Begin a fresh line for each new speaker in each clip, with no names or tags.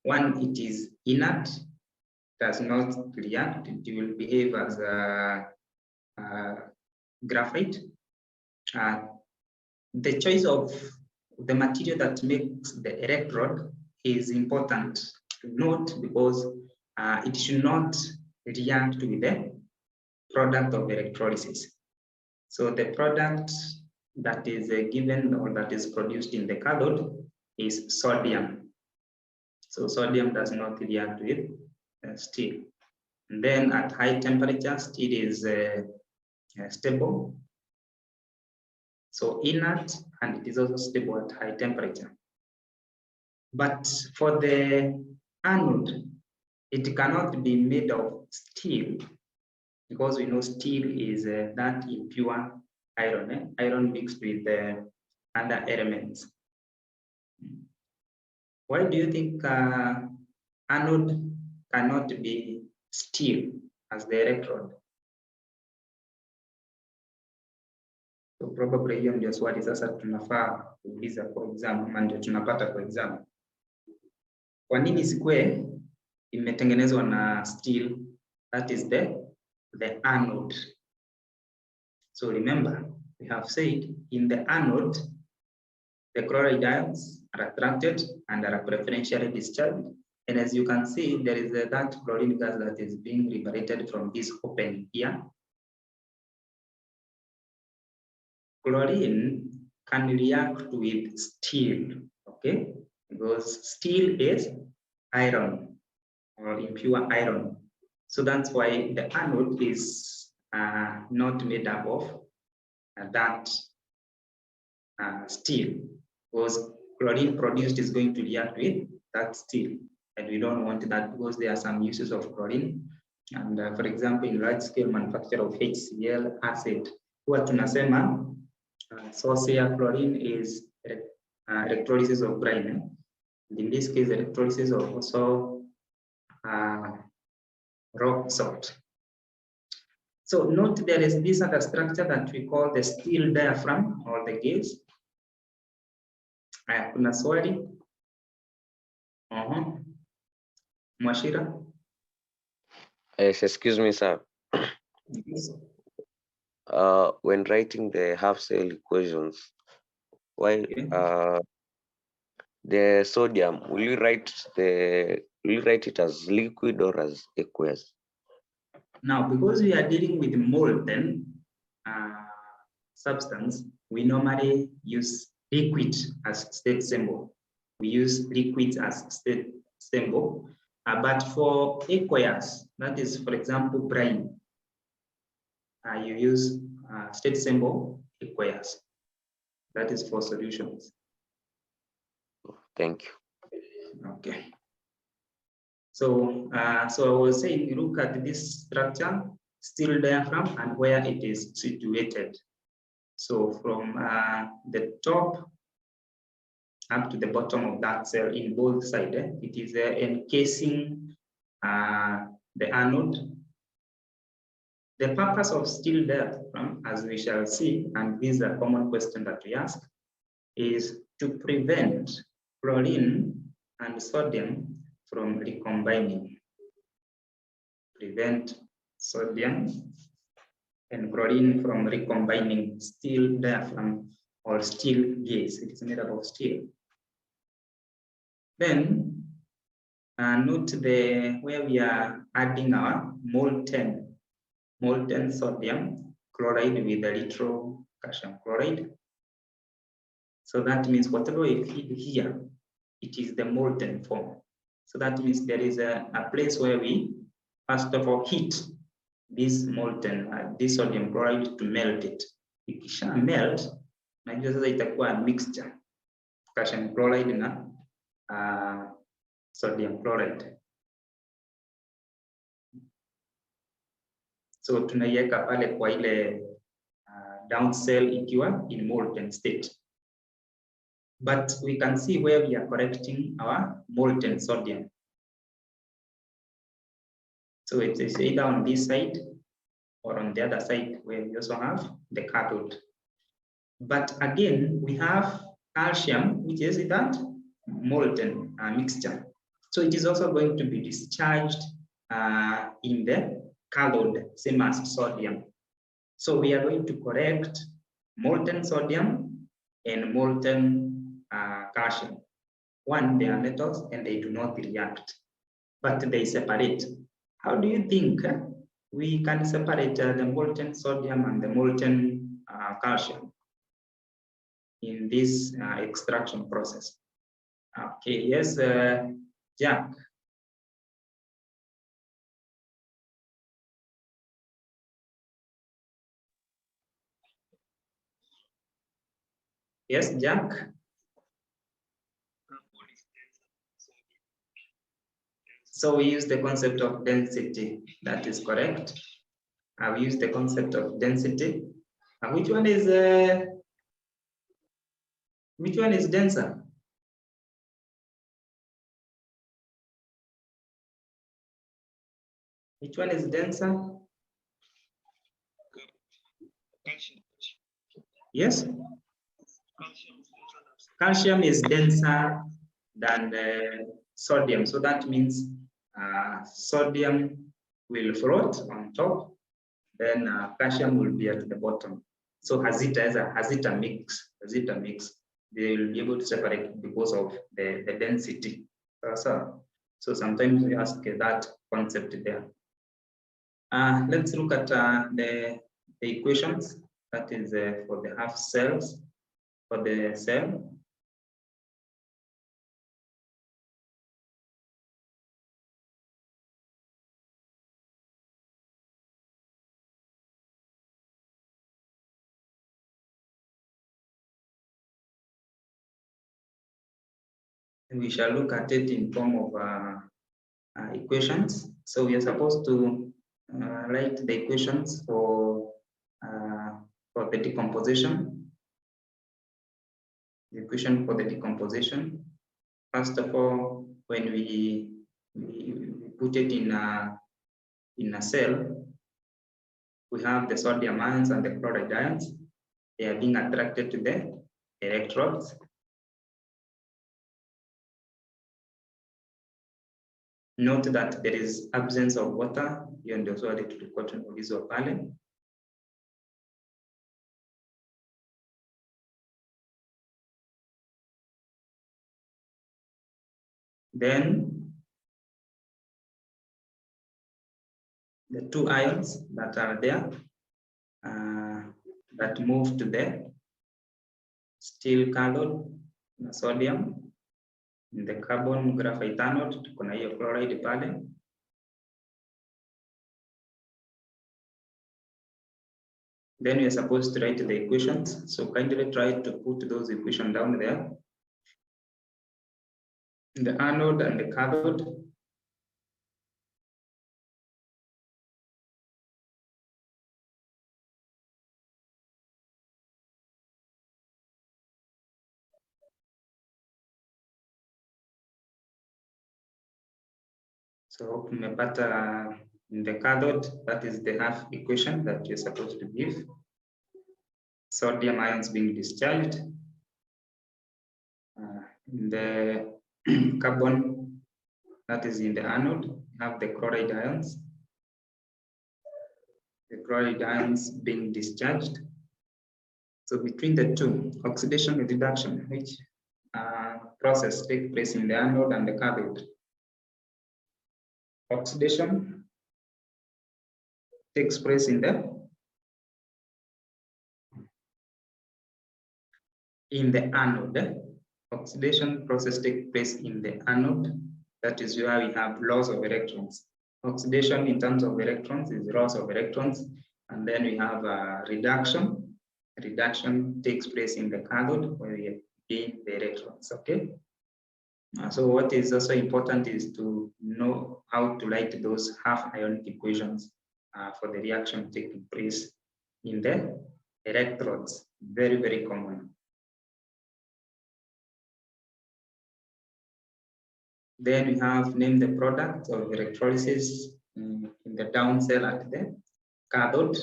one, it is inert, does not react, it will behave as a graphite. The choice of the material that makes the electrode is important to note, because it should not react with the product of electrolysis. So the product that is given or that is produced in the cathode is sodium. So sodium does not react with steel. And then at high temperature, steel is stable. So inert, and it is also stable at high temperature. But for the anode, it cannot be made of steel, because we know steel is that impure iron, iron mixed with other elements. Why do you think anode cannot be steel as the electrode? So probably hiyo ndio swali sasa tunafaa kuuliza kwa exam, ama ndio tunapata kwa exam. Kwa nini sikuwe imetengenezwa na steel? That is the anode. So remember, we have said in the anode, the chloride ions are attracted and are preferentially discharged. And as you can see, there is that chlorine gas that is being liberated from this opening here. Chlorine can react with steel, okay? Because steel is iron or impure iron. So that's why the anode is not made up of that steel, because chlorine produced is going to react with that steel. And we don't want that, because there are some uses of chlorine. And for example, in large scale manufacture of HCl acid, huwa tunasema source here chlorine is electrolysis of brine. And in this case, electrolysis of also rock salt. So note there is this other structure that we call the steel diaphragm or the gauge. Kuna swali? Mwashira?
Yes, excuse me, sir.
Yes.
When writing the half-cell equations, why the sodium, will you write it as liquid or as aqueous?
Now, because we are dealing with molten substance, we normally use liquid as state symbol. We use liquids as state symbol. But for aqueous, that is, for example, brine, you use state symbol aqueous. That is for solutions.
Thank you.
Okay. So, so I was saying, look at this structure, steel diaphragm, and where it is situated. So from the top up to the bottom of that cell in both sides, it is encasing the anode. The purpose of steel diaphragm, as we shall see, and this is a common question that we ask, is to prevent chlorine and sodium from recombining. Prevent sodium and chlorine from recombining steel diaphragm or steel gauge. It is made up of steel. Then note where we are adding our molten sodium chloride with a little calcium chloride. So that means whatever we feed here, it is the molten form. So that means there is a place where we first of all heat this molten this sodium chloride to melt it. Ikisha melt, najua sasa itakuwa a mixture calcium chloride na sodium chloride. So tunaiweka pale kwa ile down cell ikiwa in molten state. But we can see where we are correcting our molten sodium. So it is either on this side or on the other side where we also have the cathode. But again, we have calcium, which is that molten mixture. So it is also going to be discharged in the cathode, same as sodium. So we are going to correct molten sodium and molten calcium. One, they are metals and they do not react, but they separate. How do you think we can separate the molten sodium and the molten calcium in this extraction process? Okay, yes, Jack. Yes, Jack. So we use the concept of density. That is correct. I've used the concept of density. And which one is denser? Which one is denser? Yes. Calcium is denser than sodium. So that means sodium will float on top, then calcium will be at the bottom. So has it a mix, they will be able to separate because of the density. So sometimes we ask that concept there. Let's look at the equations. That is for the half cells, for the cell. And we shall look at it in form of equations. So we are supposed to write the equations for the decomposition. The equation for the decomposition. First of all, when we put it in a cell, we have the sodium ions and the chloride ions. They are being attracted to the electrodes. Note that there is absence of water. Hiyo ndio swali tulikuwa tunaulizwa pale. Then the two ions that are there that move to the steel cathode, sodium, in the carbon graphite anode, tuko na hiyo chloride pale. Then we are supposed to write the equations. So kindly try to put those equations down there. The anode and the cathode. So umepata in the cathode, that is the half equation that you're supposed to give. Sodium ions being discharged. In the carbon, that is in the anode, have the chloride ions. The chloride ions being discharged. So between the two, oxidation and reduction, which process take place in the anode and the cathode. Oxidation takes place in the anode. Oxidation process takes place in the anode. That is where we have loss of electrons. Oxidation in terms of electrons is loss of electrons, and then we have reduction. Reduction takes place in the cathode where we gain the electrons. Okay. So what is also important is to know how to write those half ionic equations for the reaction taking place in the electrodes. Very, very common. Then we have named the product of electrolysis in the down cell at the cathode.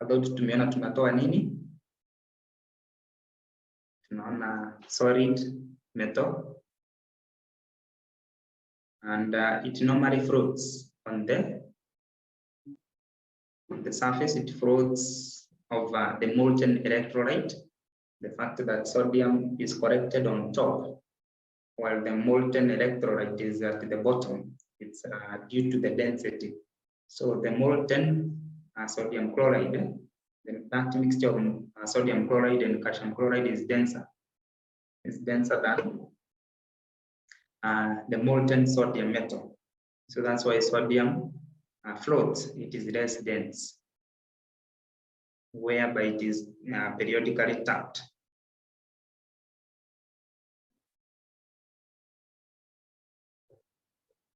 Cathode tumeona tunatoa nini? Tunaona solid metal. and it normally floats on the surface. It floats over the molten electrolyte. The fact that sodium is collected on top, while the molten electrolyte is at the bottom. It's due to the density. So the molten sodium chloride, that mixture of sodium chloride and calcium chloride is denser. It's denser than the molten sodium metal. So that's why sodium floats. It is less dense, whereby it is periodically tapped.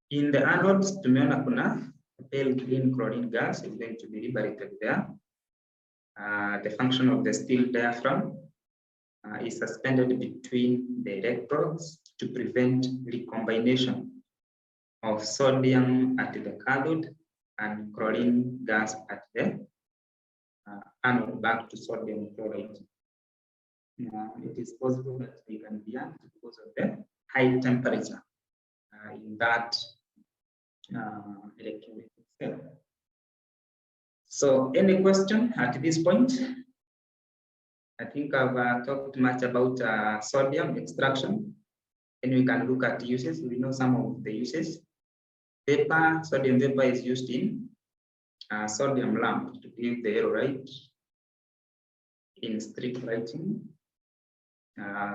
In the anodes, tumeona kuna pale green chlorine gas is going to be liberated there. The function of the steel diaphragm is suspended between the electrodes to prevent recombination of sodium at the cathode and chlorine gas at the anode back to sodium chloride. It is possible that they can react because of the high temperature in that electrolytic cell. So any question at this point? I think I've talked much about sodium extraction, and we can look at uses. We know some of the uses. Vapor, sodium vapor is used in sodium lamp to give the yellow light in street lighting.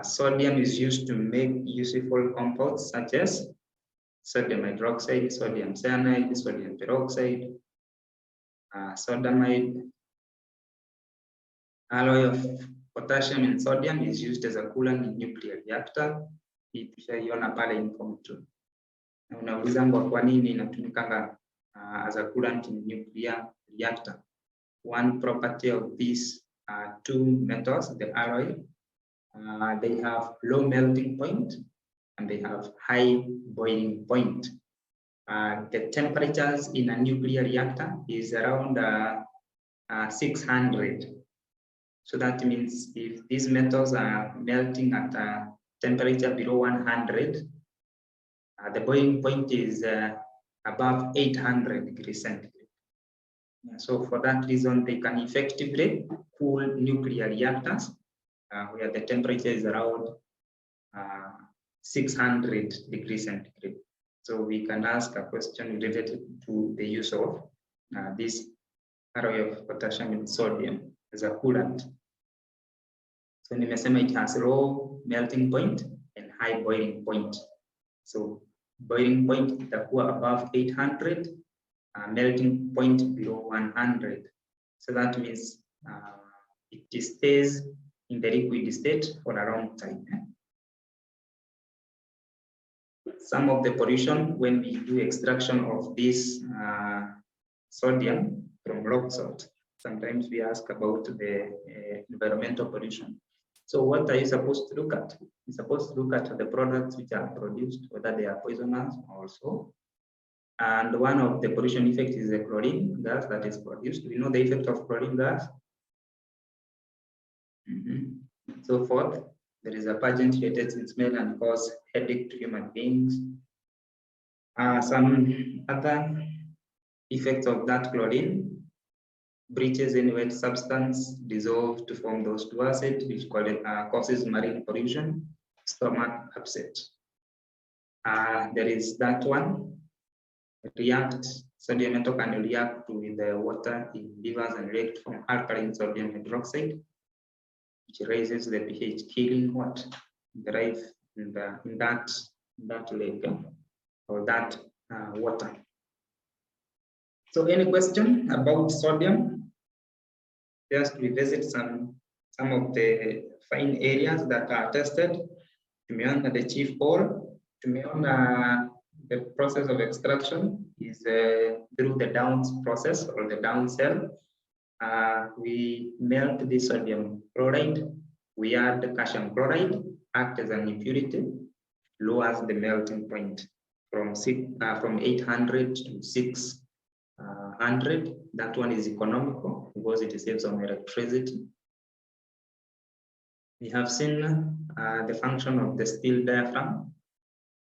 Sodium is used to make useful compounds such as sodium hydroxide, sodium cyanide, sodium peroxide, sodamide. Alloy of potassium and sodium is used as a coolant in nuclear reactor. Hii tushaiona pale in form 2. Na unaulizwa kwa nini inatumika as a coolant in nuclear reactor. One property of these two metals, the alloy, they have low melting point and they have high boiling point. The temperatures in a nuclear reactor is around 600. So that means if these metals are melting at a temperature below 100, the boiling point is above 800 degrees centigrade. So for that reason, they can effectively cool nuclear reactors where the temperature is around 600 degrees centigrade. So we can ask a question related to the use of this alloy of potassium and sodium as a coolant. So nimesema it has low melting point and high boiling point. So boiling point itakuwa above 800, melting point below 100. So that means it stays in the liquid state for a long time. Some of the pollution when we do extraction of this sodium from rock salt, sometimes we ask about the environmental pollution. So what are you supposed to look at? You're supposed to look at the products which are produced, whether they are poisonous also. And one of the pollution effects is the chlorine gas that is produced. We know the effect of chlorine gas. So forth, there is a pungent irritating smell and cause headache to human beings. Some other effects of that chlorine: breaches in wet substance, dissolve to form those two acids, which causes marine pollution, stomach upset. There is that one. Sodium metal can react with the water in livers and react from alkaline sodium hydroxide, which raises the pH, killing what? The life in that lake or that water. So any question about sodium? Just revisit some of the fine areas that are tested. Tumeona the chief ore, tumeona the process of extraction is through the downs process or the down cell. We melt the sodium chloride, we add the calcium chloride, act as an impurity, lowers the melting point from 800 to 600. That one is economical because it saves on electricity. We have seen the function of the steel diaphragm,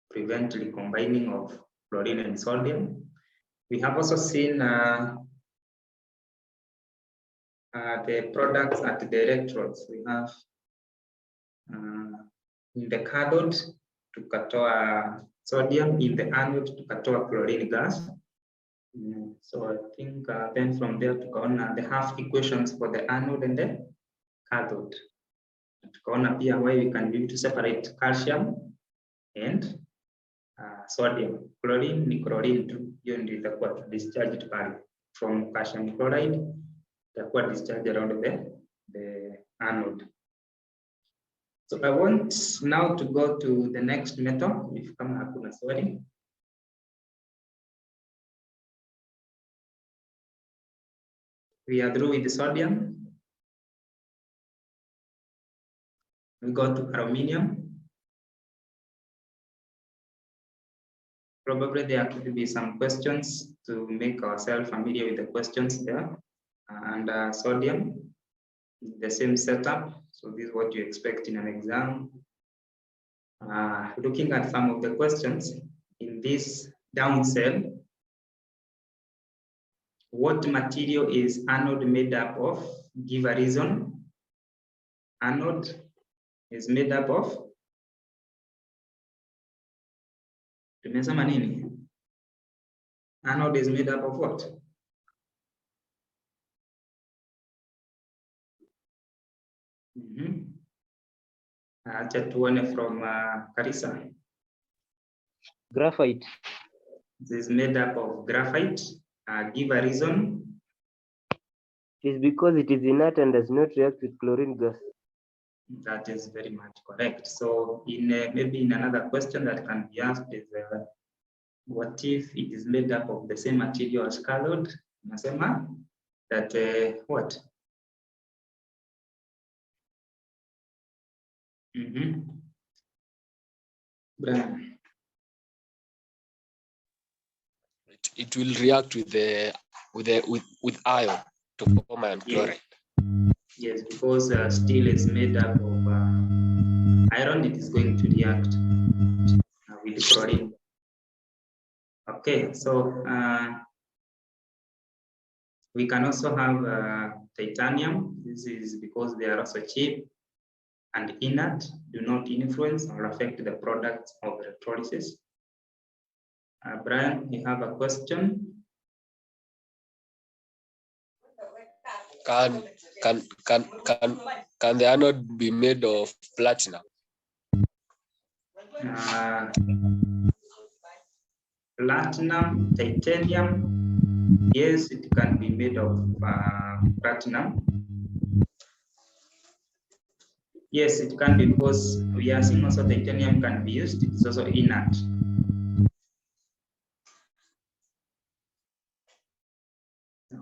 prevent recombining of chlorine and sodium. We have also seen the products at the electrodes. We have in the cathode tukatoa sodium, in the anode tukatoa chlorine gas. So I think then from there tukaona the half equations for the anode and the cathode. Tukaona pia why we can be able to separate calcium and sodium. Chlorine ni chlorine tu, hiyo ndio itakuwa discharged pale from calcium chloride, itakuwa discharged around the anode. So I want now to go to the next metal, if kama hakuna swali. We are through with the sodium. We go to aluminium. Probably there could be some questions to make ourselves familiar with the questions there. And sodium, the same setup. So this is what you expect in an exam. Looking at some of the questions in this down cell, what material is anode made up of? Give a reason. Anode is made up of. Tumesema nini? Anode is made up of what? Acha tuone from Karisa.
Graphite.
This is made up of graphite. Give a reason.
It is because it is inert and does not react with chlorine gas.
That is very much correct. So in maybe in another question that can be asked is what if it is made up of the same material as cathode? Nasema that what? Brian.
It will react with iron to form iron chloride.
Yes, because steel is made up of iron, it is going to react with chlorine. Okay, so we can also have titanium. This is because they are also cheap and inert, do not influence or affect the products of electrolysis. Brian, you have a question?
Can the anode be made of platinum?
Platinum, titanium, yes, it can be made of platinum. Yes, it can be, because we are seeing also titanium can be used. It's also inert.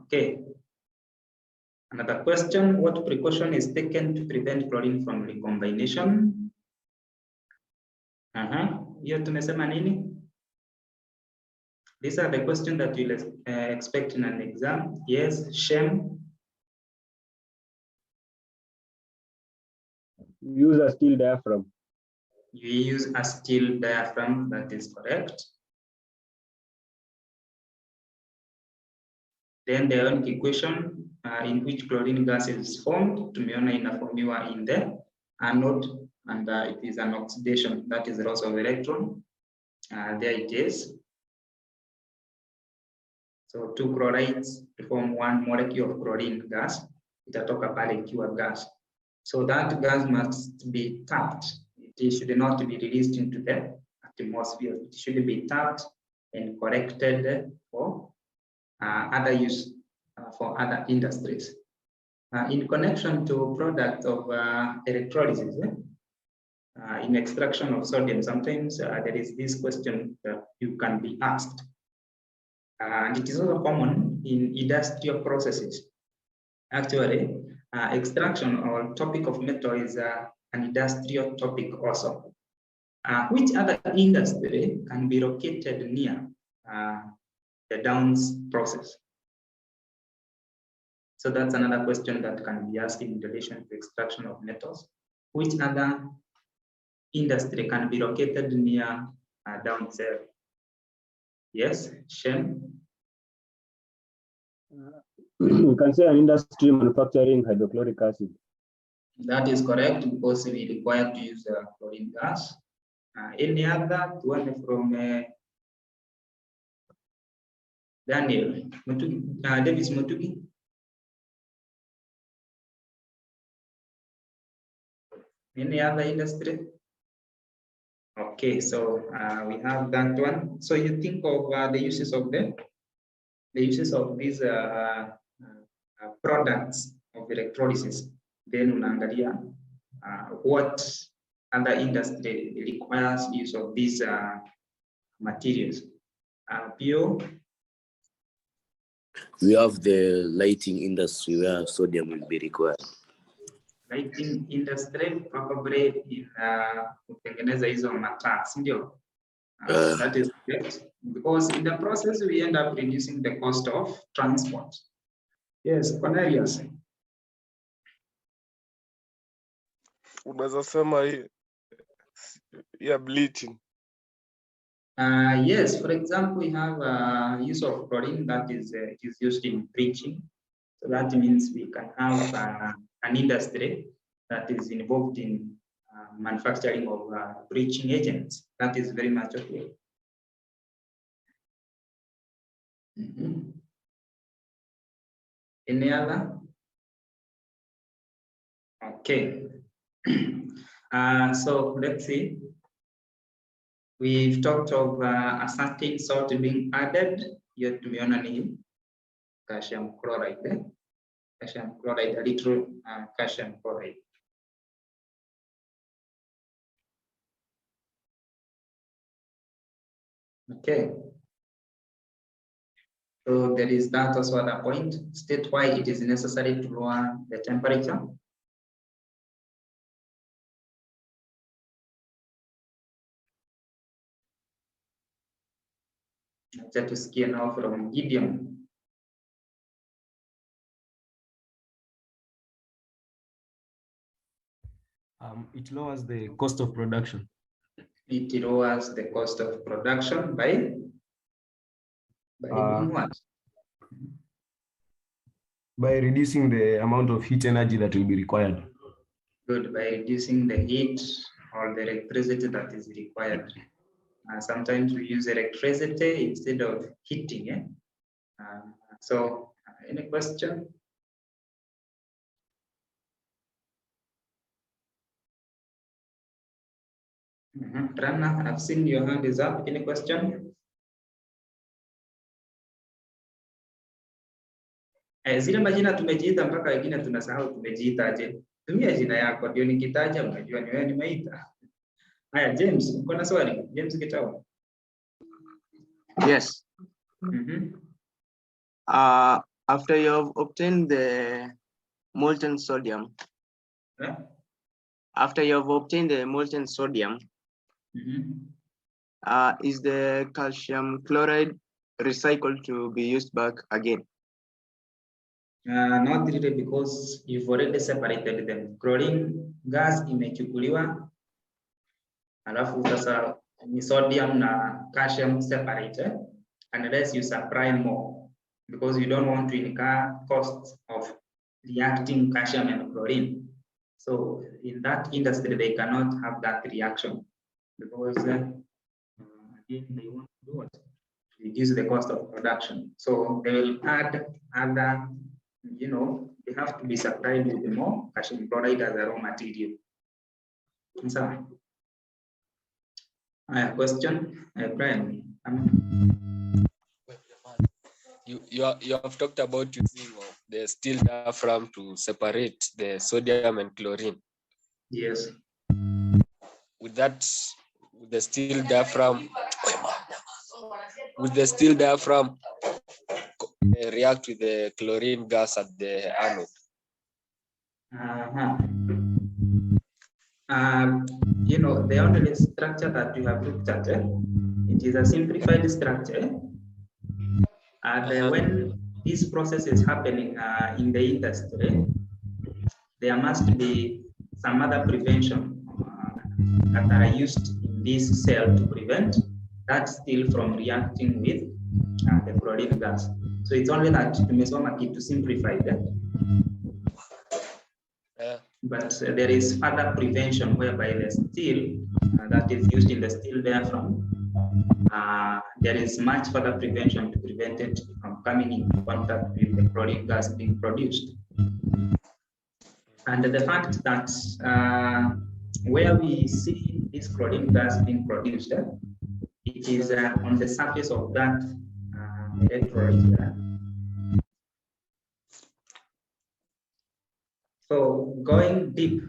Okay. Another question, what precaution is taken to prevent chlorine from recombination? Hiyo tumesema nini? These are the questions that you'll expect in an exam. Yes, shame.
Use a steel diaphragm.
You use a steel diaphragm, that is correct. Then the ionic equation in which chlorine gas is formed, tumeona inaformiwa in the anode, and it is an oxidation, that is the loss of electron. There it is. So two chlorides to form one molecule of chlorine gas, itatoka pale ikiwa gas. So that gas must be tapped. It should not be released into the atmosphere. It should be tapped and corrected for other use for other industries. In connection to product of electrolysis, in extraction of sodium, sometimes there is this question that you can be asked. And it is also common in industrial processes. Actually, extraction or topic of metal is an industrial topic also. Which other industry can be located near the downs process? So that's another question that can be asked in relation to extraction of metals. Which other industry can be located near down cell? Yes, Shem.
We can say an industry manufacturing hydrochloric acid.
That is correct because we require to use chlorine gas. Any other one from Daniel Mutugi, Davis Mutugi? Any other industry? Okay, so we have that one. So you think of the uses of these products of electrolysis. Then unaangalia what other industry requires use of these materials. Pio?
We have the lighting industry where sodium will be required.
Lighting industry, probably in kutengeneza hizo mataa, ndio? That is correct, because in the process we end up reducing the cost of transport. Yes, Cornelius.
Unaweza sema bleaching.
Yes, for example, we have use of chlorine that is used in bleaching. So that means we can have an industry that is involved in manufacturing of bleaching agents. That is very much okay. Any other? Okay. So let's see. We've talked of a certain salt being added. Here tumeona ni calcium chloride. Calcium chloride, a little calcium chloride. Okay. So there is that also at a point. State why it is necessary to lower the temperature. Let's to see now from Gideon.
It lowers the cost of production.
It lowers the cost of production by doing what?
By reducing the amount of heat energy that will be required.
Good, by reducing the heat or the electricity that is required. Sometimes we use electricity instead of heating. So, any question? Rana, I've seen your hand is up. Any question? Zile majina tumejiita mpaka wengine tunasahau tumejiitaje. Tumia jina yako ndio nikitaja unajua ni wewe nimeita. Haya, James, uko na swali? James Gitau.
Yes. After you have obtained the molten sodium, after you have obtained the molten sodium, is the calcium chloride recycled to be used back again?
Not really, because you've already separated them. Chlorine gas imechukuliwa, alafu sasa ni sodium na calcium separated, unless you supply more, because you don't want to incur costs of reacting calcium and chlorine. So in that industry, they cannot have that reaction because again, they want to do what? Reduce the cost of production. So they will add other, they have to be supplied with more calcium chloride as a raw material. So, question, Brian.
You have talked about using the steel diaphragm to separate the sodium and chlorine.
Yes.
With the steel diaphragm, react with the chlorine gas at the anode.
The only structure that you have looked at, it is a simplified structure. And when this process is happening in the industry, there must be some other prevention that are used in this cell to prevent That's still from reacting with the chlorine gas. So it's only that tumesoma kitu simplified. But there is further prevention whereby the steel that is used in the steel diaphragm, there is much further prevention to prevent it from coming in contact with the chlorine gas being produced. And the fact that where we see this chlorine gas being produced, it is on the surface of that electrolyte. So going deep,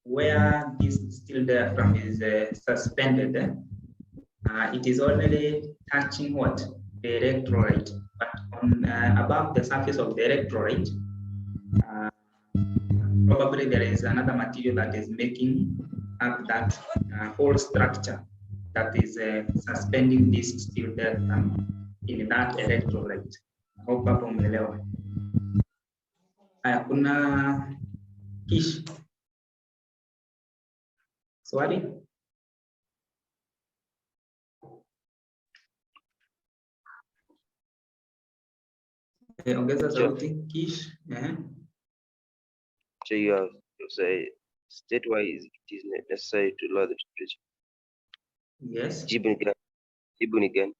where this steel diaphragm is suspended, it is only touching what? The electrolyte, but on above the surface of the electrolyte, probably there is another material that is making up that whole structure that is suspending this steel diaphragm in that electrolyte. I hope hapo umeelewa. Haya, kuna Kish. Swali? Ongeza sauti, Kish.
So you have to say state-wise it is necessary to lower the temperature.
Yes.
Jibu again.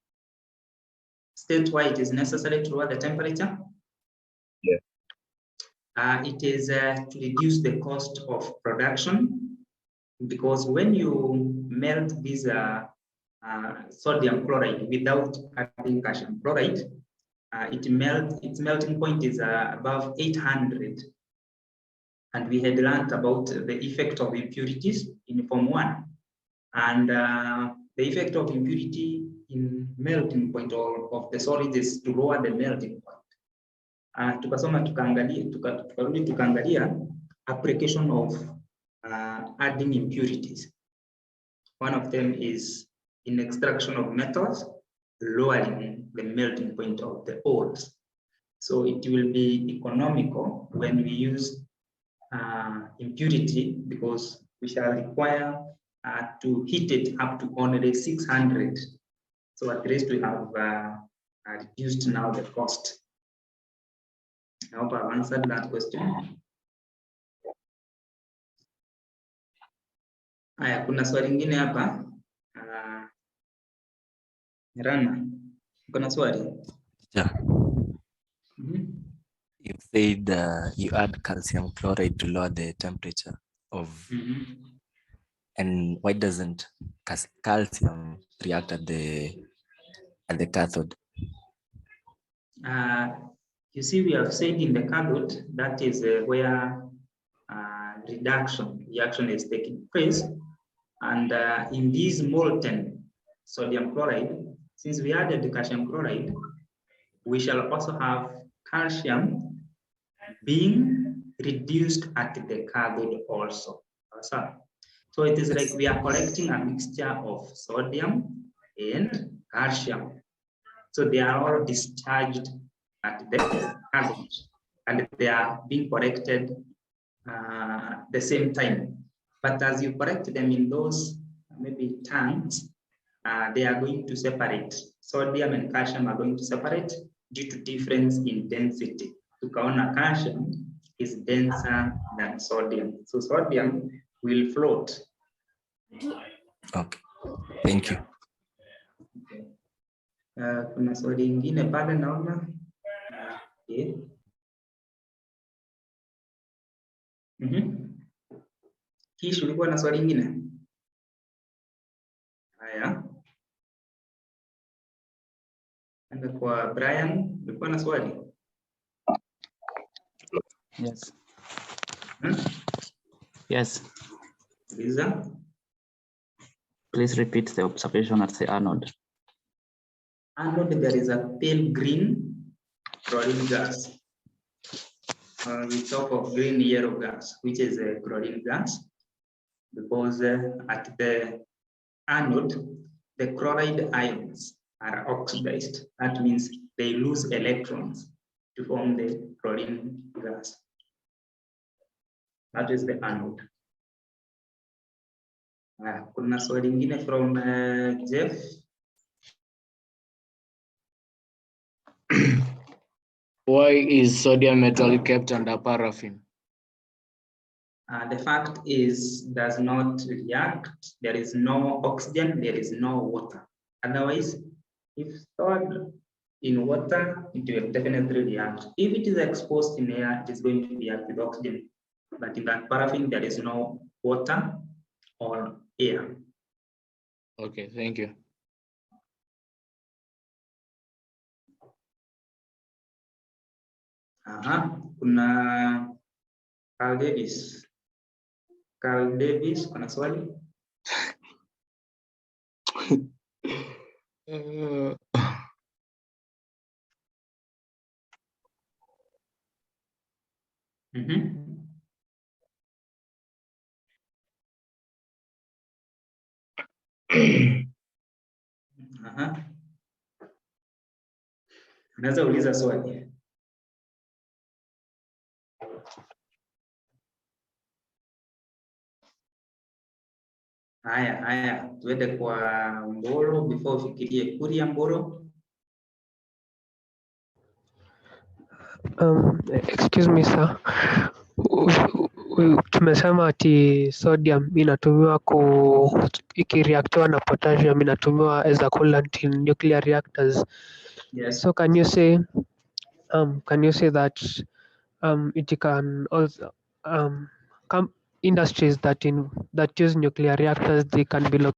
State-wide, it is necessary to lower the temperature?
Yeah.
It is to reduce the cost of production, because when you melt this sodium chloride without adding calcium chloride, its melting point is above 800. And we had learned about the effect of impurities in Form 1. And the effect of impurity in melting point of the solid is to lower the melting point. Tukasoma tukarudi tukaangalia application of adding impurities. One of them is in extraction of metals, lowering the melting point of the ores. So it will be economical when we use impurity, because we shall require to heat it up to only 600. So at least we have reduced now the cost. I hope I've answered that question. Haya, kuna swali lingine hapa. Rana, kuna swali?
Yeah. You said you add calcium chloride to lower the temperature of, and why doesn't calcium react at the cathode?
You see, we have said in the cathode, that is where reaction is taking place. And in this molten sodium chloride, since we added the calcium chloride, we shall also have calcium being reduced at the cathode also. So it is like we are collecting a mixture of sodium and calcium. So they are all discharged at the cathode, and they are being collected the same time. But as you collect them in those maybe tanks, they are going to separate. Sodium and calcium are going to separate due to difference in density. Tukaona calcium is denser than sodium. So sodium will float.
Okay, thank you.
Okay. Kuna swali ingine pale naona. Okay. Kish, ulikuwa na swali ingine? Haya. Enda kwa Brian, ulikuwa na swali?
Yes. Yes.
Lisa?
Please repeat the observation at the anode.
Anode, there is a pale green chlorine gas. We talk of green yellow gas, which is a chlorine gas, because at the anode, the chloride ions are oxidized. That means they lose electrons to form the chlorine gas. That is the anode. Kuna swali lingine from Jeff.
Why is sodium metal kept under paraffin?
The fact is, does not react. There is no oxygen, there is no water. Otherwise, if stored in water, it will definitely react. If it is exposed in air, it is going to react with oxygen. But in that paraffin, there is no water or air.
Okay, thank you.
Kuna Carl Davis. Carl Davis, kuna swali? Unaweza uliza swali. Haya, tuende kwa Mboro before ufikirie. Kuria Mboro.
Excuse me sir. Tumesema ati sodium inatumiwa ikireactiwa na potassium inatumiwa as a coolant in nuclear reactors.
Yes.
So can you say that it can also industries that use nuclear reactors, they can be located